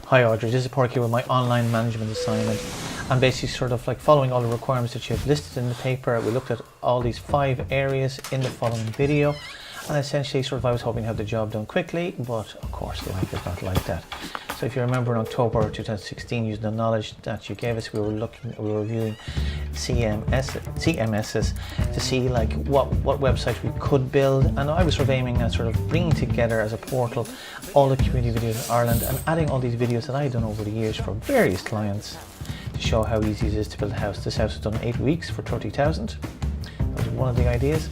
Hi Audrey, this is Porky with my online management assignment. I'm basically sort of like following all the requirements that you have listed in the paper. We looked at all these 5 areas in the following video, and essentially sort of I was hoping to have the job done quickly, but of course life is not like that. So if you remember in October 2016, using the knowledge that you gave us, we were reviewing CMSs to see like what website we could build, and I was sort of aiming at sort of bringing together as a portal all the community videos in Ireland and adding all these videos that I had done over the years for various clients to show how easy it is to build a house. This house was done in 8 weeks for 30,000. That was one of the ideas.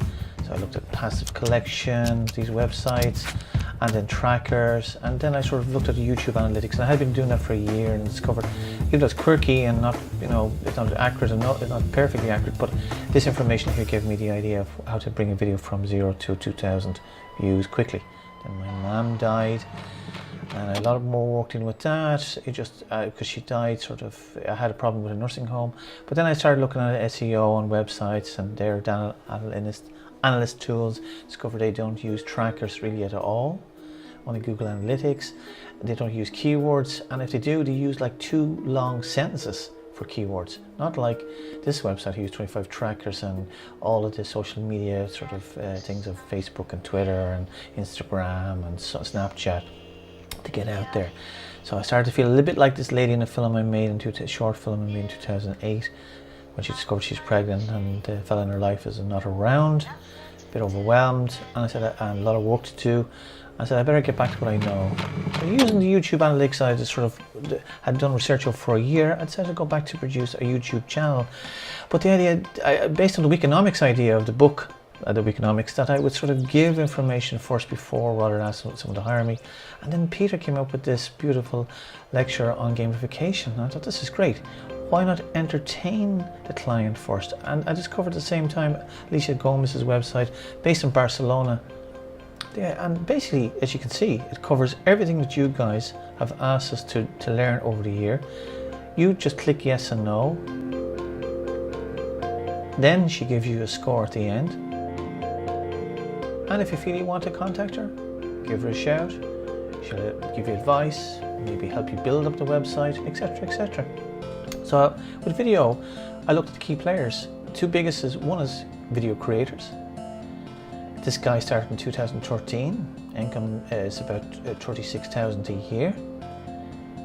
So I looked at passive collection, these websites, and then trackers, and then I sort of looked at the YouTube analytics, and I had been doing that for a year and discovered even though it's quirky and not, you know, it's not accurate and it's not perfectly accurate, but this information here gave me the idea of how to bring a video from 0 to 2,000 views quickly. Then my mum died, and a lot more worked in with that. It just because she died, sort of I had a problem with a nursing home. But then I started looking at SEO on websites and their data analyst tools, discovered they don't use trackers really at all, only Google Analytics. They don't use keywords, and if they do, they use like 2 long sentences for keywords, not like this website who use 25 trackers and all of the social media sort of things of Facebook and Twitter and Instagram and Snapchat to get out there. So I started to feel a little bit like this lady in a film I made a short film I made in 2008, when she discovered she's pregnant and the fella in her life is not around, a bit overwhelmed, and I said, and a lot of work to do. I said, I better get back to what I know. So using the YouTube analytics, I just sort of had done research over for a year. I decided to go back to produce a YouTube channel. But the idea, based on the Weekonomics idea of the book, the Weekonomics, that I would sort of give information first before, rather than ask someone to hire me. And then Peter came up with this beautiful lecture on gamification. And I thought, this is great. Why not entertain the client first? And I discovered at the same time Alicia Gomez's website, based in Barcelona. Yeah, and basically, as you can see, it covers everything that you guys have asked us to learn over the year. You just click yes and no. Then she gives you a score at the end. And if you feel you want to contact her, give her a shout. She'll give you advice, maybe help you build up the website, etc., etc. So with video, I looked at the key players. The 2 biggest one is Videocreators. This guy started in 2013. Income is about 36,000 a year.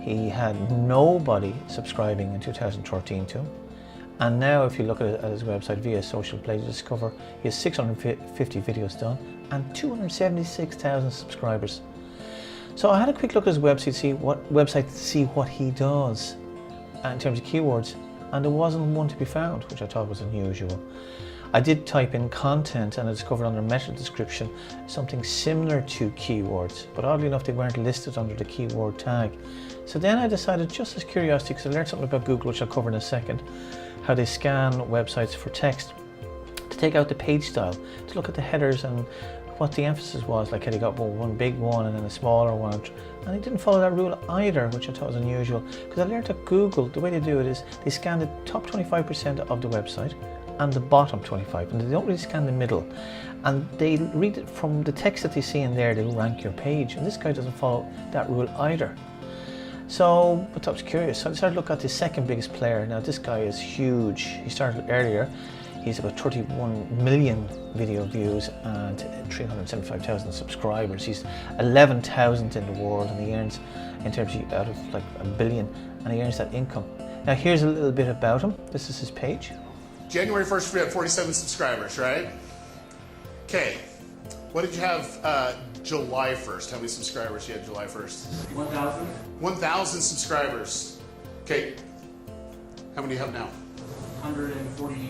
He had nobody subscribing in 2013 to him. And now if you look at his website, Vsauce, you discover he has 650 videos done and 276,000 subscribers. So I had a quick look at his website to see what he does in terms of keywords, and there wasn't one to be found, which I thought was unusual. I did type in content and I discovered under meta description something similar to keywords, but oddly enough they weren't listed under the keyword tag. So then I decided, just as curiosity, because I learned something about Google, which I'll cover in a second, how they scan websites for text, to take out the page style, to look at the headers and what the emphasis was, like had he got one big one and then a smaller one, and he didn't follow that rule either, which I thought was unusual, because I learned that Google, the way they do it is they scan the top 25% of the website and the bottom 25, and they don't really scan the middle, and they read it from the text that they see in there, they'll rank your page, and this guy doesn't follow that rule either. So, but I was curious, so I decided to look at the second biggest player. Now this guy is huge. He started earlier. He's about 31 million video views and 375,000 subscribers. He's 11,000 in the world, and he earns, in terms of out of like $1 billion, and he earns that income. Now here's a little bit about him. This is his page. January 1st, we had 47 subscribers, right? Okay. What did you have July 1st? How many subscribers you had July 1st? 1,000. 1,000 subscribers. Okay. How many do you have now? 140,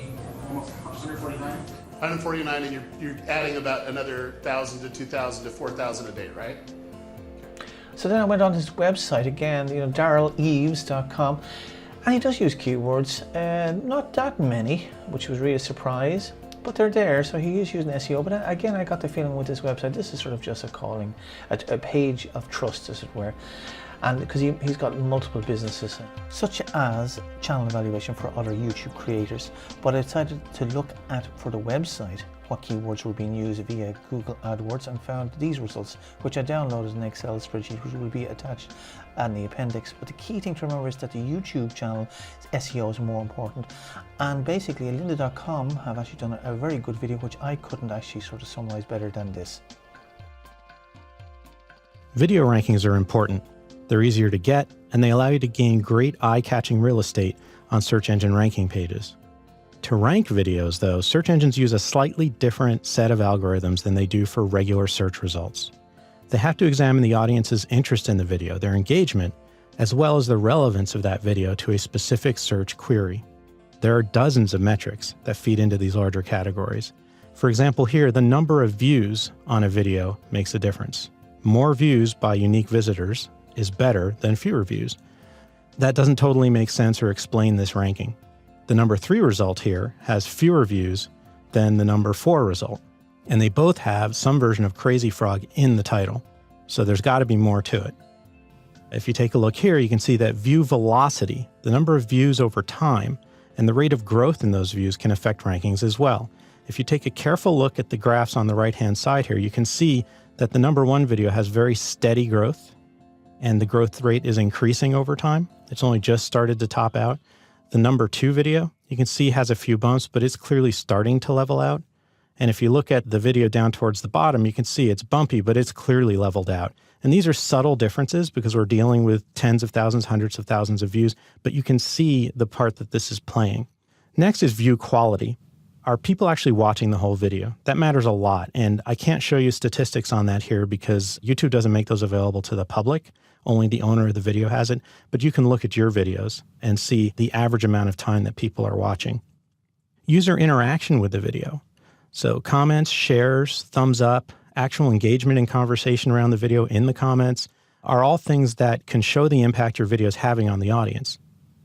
almost 149. 149, and you're adding about another 1,000 to 2,000 to 4,000 a day, right? So then I went on his website again, DerralEves.com, and he does use keywords, not that many, which was really a surprise, but they're there. So he is using SEO. But again, I got the feeling with this website, this is sort of just a calling, a page of trust, as it were. And because he's got multiple businesses, such as channel evaluation for other YouTube creators. But I decided to look at, for the website, what keywords were being used via Google AdWords and found these results, which I downloaded in an Excel spreadsheet, which will be attached in the appendix. But the key thing to remember is that the YouTube channel SEO is more important. And basically, lynda.com have actually done a very good video, which I couldn't actually sort of summarize better than this. Video rankings are important. They're easier to get, and they allow you to gain great eye-catching real estate on search engine ranking pages. To rank videos, though, search engines use a slightly different set of algorithms than they do for regular search results. They have to examine the audience's interest in the video, their engagement, as well as the relevance of that video to a specific search query. There are dozens of metrics that feed into these larger categories. For example, here, the number of views on a video makes a difference. More views by unique visitors is better than fewer views. That doesn't totally make sense or explain this ranking. The number 3 result here has fewer views than the number 4 result, and they both have some version of Crazy Frog in the title, so there's got to be more to it. If you take a look here, you can see that view velocity, the number of views over time, and the rate of growth in those views can affect rankings as well. If you take a careful look at the graphs on the right-hand side here, you can see that the number 1 video has very steady growth, and the growth rate is increasing over time. It's only just started to top out. The number 2 video, you can see has a few bumps, but it's clearly starting to level out. And if you look at the video down towards the bottom, you can see it's bumpy, but it's clearly leveled out. And these are subtle differences because we're dealing with tens of thousands, hundreds of thousands of views, but you can see the part that this is playing. Next is view quality. Are people actually watching the whole video? That matters a lot, and I can't show you statistics on that here because YouTube doesn't make those available to the public. Only the owner of the video has it, but you can look at your videos and see the average amount of time that people are watching. User interaction with the video. So comments, shares, thumbs up, actual engagement and conversation around the video in the comments are all things that can show the impact your video is having on the audience.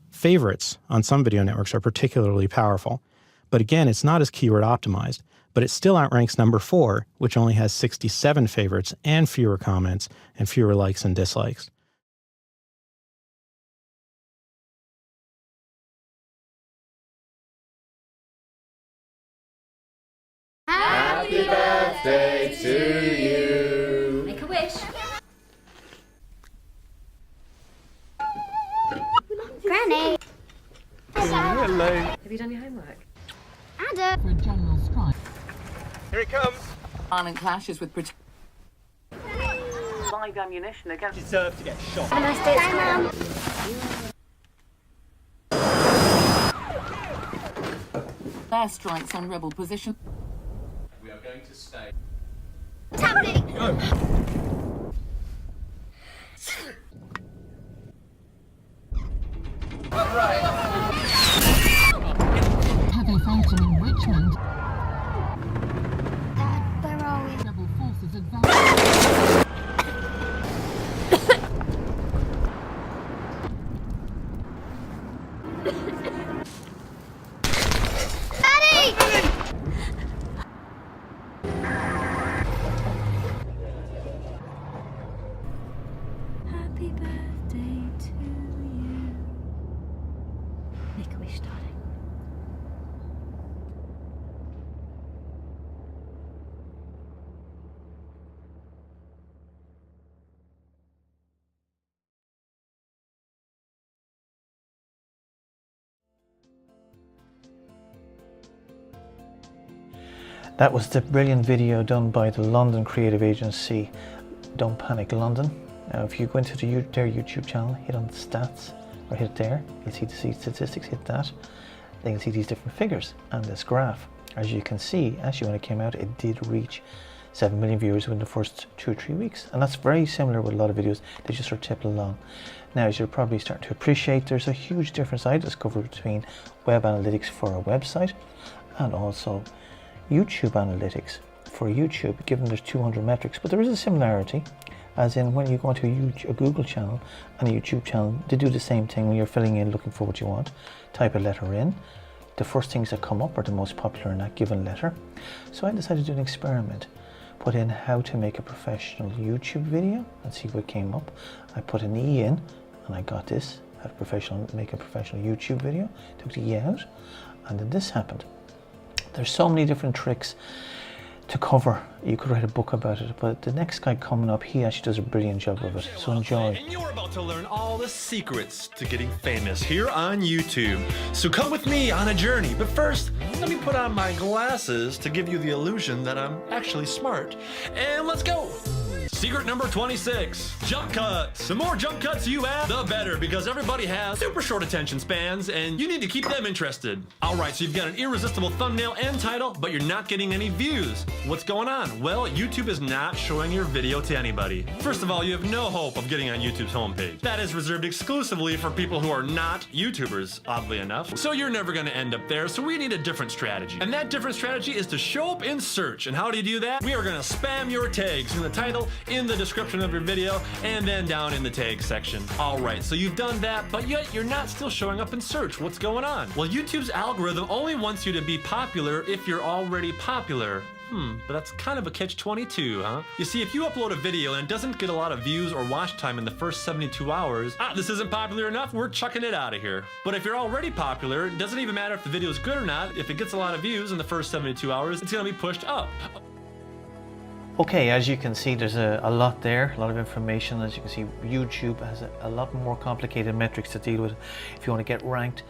Favorites on some video networks are particularly powerful. But again, it's not as keyword optimized, but it still outranks number 4, which only has 67 favorites and fewer comments and fewer likes and dislikes. Happy birthday to you. Make a wish. Granny. Hello. Have you done your homework? Adam. For a general strike. Here it comes. Violent clashes with Live ammunition against. Deserve to get shot. Have a nice day at school. air strikes on rebel position. We are going to stay. What's happening? Have a fighting in Richmond. Dad, where are we? Rebel forces advance. Happy birthday to you. Make a wish, darling. That was the brilliant video done by the London creative agency Don't Panic London. Now if you go into their YouTube channel, hit on the stats, or hit there, you'll see the statistics, hit that. Then you'll see these different figures and this graph. As you can see, actually when it came out, it did reach 7 million viewers within the first 2 or 3 weeks. And that's very similar with a lot of videos, they just sort of tip along. Now as you're probably starting to appreciate, there's a huge difference I discovered between web analytics for a website and also YouTube analytics for YouTube, given there's 200 metrics, but there is a similarity, as in when you go into a Google channel and a YouTube channel, they do the same thing when you're filling in looking for what you want. Type a letter in, the first things that come up are the most popular in that given letter. So I decided to do an experiment, put in how to make a professional YouTube video and see what came up. I put an E in and I got this, how to make a professional YouTube video, took the E out, and then this happened. There's so many different tricks to cover. You could write a book about it, but the next guy coming up, he actually does a brilliant job of it. So enjoy. And you're about to learn all the secrets to getting famous here on YouTube. So come with me on a journey. But first, let me put on my glasses to give you the illusion that I'm actually smart. And let's go. Secret number 26, jump cuts. The more jump cuts you have, the better, because everybody has super short attention spans and you need to keep them interested. All right, so you've got an irresistible thumbnail and title, but you're not getting any views. What's going on? Well, YouTube is not showing your video to anybody. First of all, you have no hope of getting on YouTube's homepage. That is reserved exclusively for people who are not YouTubers, oddly enough. So you're never gonna end up there, so we need a different strategy. And that different strategy is to show up in search. And how do you do that? We are gonna spam your tags in the title, in the description of your video, and then down in the tag section. All right, so you've done that, but yet you're not still showing up in search. What's going on? Well, YouTube's algorithm only wants you to be popular if you're already popular. But that's kind of a catch-22, huh? You see, if you upload a video and it doesn't get a lot of views or watch time in the first 72 hours, this isn't popular enough, we're chucking it out of here. But if you're already popular, it doesn't even matter if the video is good or not. If it gets a lot of views in the first 72 hours, it's gonna be pushed up. Okay, as you can see, there's a lot there, a lot of information. As you can see, YouTube has a lot more complicated metrics to deal with if you want to get ranked.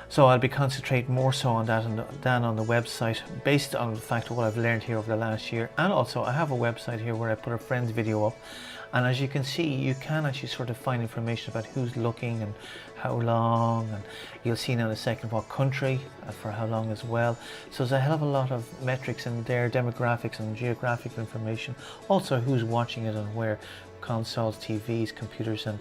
So I'll be concentrating more so on that than on the website, based on the fact of what I've learned here over the last year. And also, I have a website here where I put a friend's video up. And as you can see, you can actually sort of find information about who's looking and how long, and you'll see now in a second what country and for how long as well. So there's a hell of a lot of metrics in there, demographics and geographic information. Also who's watching it and where. Consoles, TVs, computers and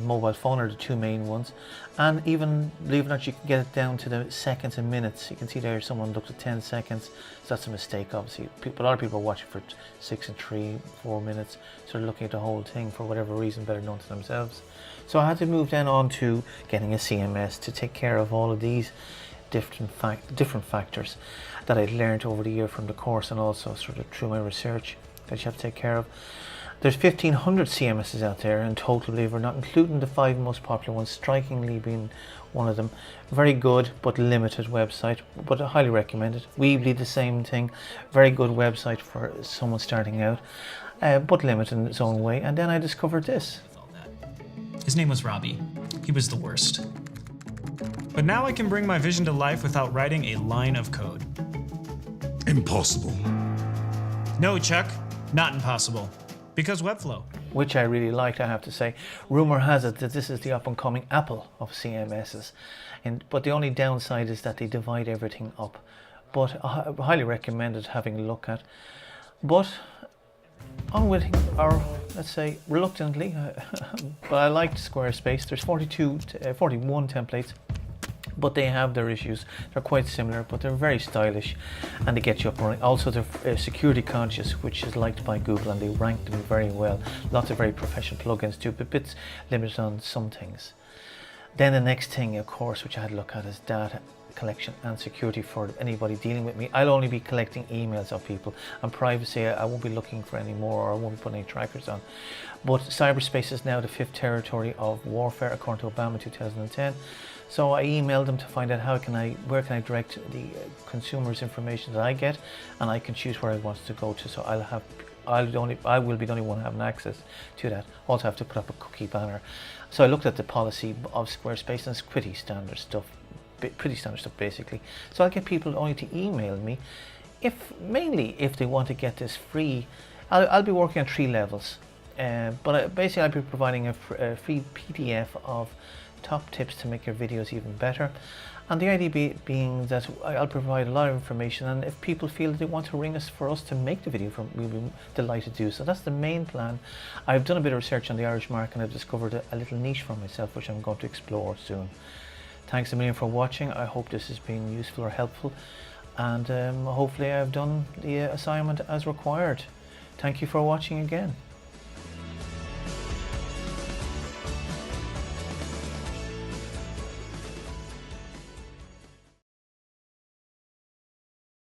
mobile phone are the two main ones. And even, believe it or not, you can get it down to the seconds and minutes. You can see there someone looked at 10 seconds, so that's a mistake obviously. A lot of people are watching for 6 and 3, 4 minutes, so they're looking at the whole thing for whatever reason better known to themselves. So I had to move then on to getting a CMS to take care of all of these different factors that I'd learned over the year from the course and also sort of through my research that you have to take care of. There's 1,500 CMSs out there in total, believe it or not, including the 5 most popular ones, Strikingly being one of them. Very good but limited website, but I highly recommend it. Weebly, the same thing, very good website for someone starting out, but limited in its own way. And then I discovered this. His name was Robbie. He was the worst. But now I can bring my vision to life without writing a line of code. Impossible. No, Chuck, not impossible. Because Webflow. Which I really liked, I have to say. Rumor has it that this is the up-and-coming Apple of CMSs. But the only downside is that they divide everything up. But I highly recommend it, having a look at. But unwittingly, or let's say reluctantly, but I liked Squarespace. There's 41 templates. But they have their issues. They're quite similar, but they're very stylish and they get you up and running. Also, they're security conscious, which is liked by Google, and they rank them very well. Lots of very professional plugins too, but bits limited on some things. Then the next thing, of course, which I had to look at is data collection and security for anybody dealing with me. I'll only be collecting emails of people, and privacy I won't be looking for any more, or I won't be putting any trackers on. But cyberspace is now the 5th territory of warfare, according to Obama 2010. So I emailed them to find out where can I direct the consumers' information that I get, and I can choose where I want to go to. So I will be the only one having access to that. Also have to put up a cookie banner. So I looked at the policy of Squarespace, and it's pretty standard stuff basically. So I'll get people only to email me, mainly if they want to get this free. I'll be working on 3 levels, but basically I'll be providing a free PDF of top tips to make your videos even better. And the idea being that I'll provide a lot of information, and if people feel that they want to ring us for us to make the video, we'll be delighted to do so. That's the main plan. I've done a bit of research on the Irish market, and I've discovered a little niche for myself, which I'm going to explore soon. Thanks a million for watching. I hope this has been useful or helpful, and hopefully I've done the assignment as required. Thank you for watching again.